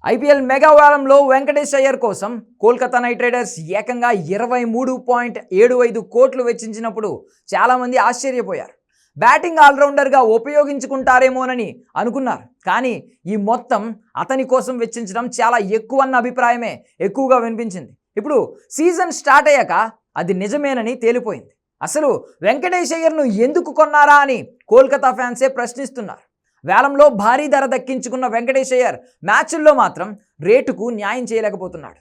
IPL mega వారంలో వెంకటేష్ అయ్యర్ కోసం Kolkata night riders ఏకంగా 23.75 కోట్లు వెచ్చించినప్పుడు చాలామంది ఆశ్చర్యపోయారు. బ్యాటింగ్ ఆల్రౌండర్గా ఉపయోగించుకుంటారేమోనని అనుకున్నారు. కానీ ఈ మొత్తం అతని కోసం వెచ్చించడం చాలా ఎక్కువన్న అభిప్రాయమే ఎక్కువగా వినిపించింది. ఇప్పుడు సీజన్ స్టార్ట్ అయ్యాక అది నిజమేనని తేలిపోయింది. అసలు వెంకటేష్ అయ్యర్ను ఎందుకు కొన్నారా అని కోల్కతా ఫ్యాన్సే ప్రశ్నిస్తున్నారు. వేలంలో భారీ ధర దక్కించుకున్న వెంకటేష్ అయ్యర్ మ్యాచ్ల్లో మాత్రం రేటుకు న్యాయం చేయలేకపోతున్నాడు.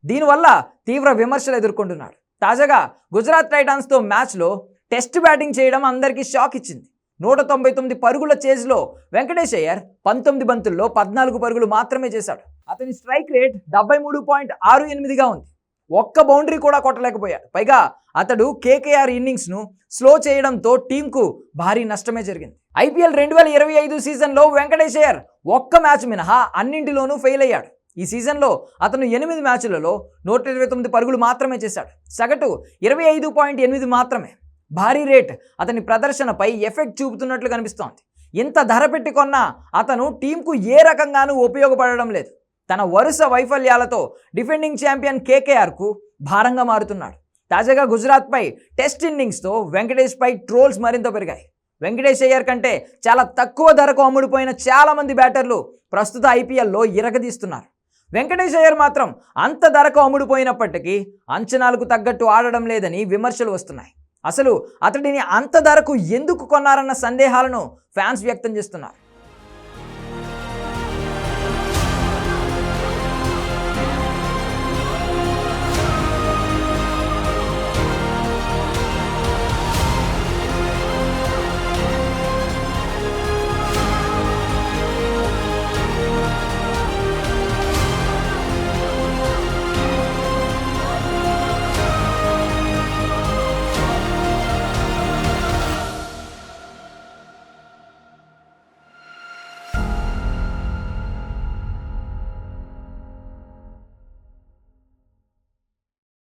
దీనివల్ల తీవ్ర విమర్శలు ఎదుర్కొంటున్నాడు. తాజాగా గుజరాత్ టైటాన్స్తో మ్యాచ్లో టెస్ట్ బ్యాటింగ్ చేయడం అందరికీ షాక్ ఇచ్చింది. 199 పరుగుల చేజ్లో వెంకటేష్ అయ్యర్ 19 బంతుల్లో 14 పరుగులు మాత్రమే చేశాడు. అతని స్ట్రైక్ రేట్ 73.68గా ఉంది. ఒక్క బౌండరీ కూడా కొట్టలేకపోయాడు. పైగా అతడు కేకేఆర్ ఇన్నింగ్స్ను స్లో చేయడంతో టీంకు భారీ నష్టమే జరిగింది. ఐపీఎల్ 2025 సీజన్లో వెంకటేష్ అయ్యర్ ఒక్క మ్యాచ్ మినహా అన్నింటిలోనూ ఫెయిల్ అయ్యాడు. ఈ సీజన్లో అతను 8 మ్యాచ్లలో 129 పరుగులు మాత్రమే చేశాడు. సగటు 25.8 మాత్రమే. భారీ రేట్ అతని ప్రదర్శనపై ఎఫెక్ట్ చూపుతున్నట్లు కనిపిస్తోంది. ఇంత ధర పెట్టి కొన్నా అతను టీంకు ఏ రకంగానూ ఉపయోగపడడం లేదు. తన వరుస వైఫల్యాలతో డిఫెండింగ్ ఛాంపియన్ కేకేఆర్కు భారంగా మారుతున్నాడు. తాజాగా గుజరాత్పై టెస్ట్ ఇన్నింగ్స్తో వెంకటేష్పై ట్రోల్స్ మరింత పెరిగాయి. వెంకటేష్ అయ్యర్ కంటే చాలా తక్కువ ధరకు అమ్ముడుపోయిన చాలామంది బ్యాటర్లు ప్రస్తుత ఐపీఎల్లో ఇరగదీస్తున్నారు. వెంకటేష్ అయ్యర్ మాత్రం అంత ధరకు అమ్ముడుపోయినప్పటికీ అంచనాలకు తగ్గట్టు ఆడడం లేదని విమర్శలు వస్తున్నాయి. అసలు అతడిని అంత ధరకు ఎందుకు కొన్నారన్న సందేహాలను ఫ్యాన్స్ వ్యక్తం చేస్తున్నారు.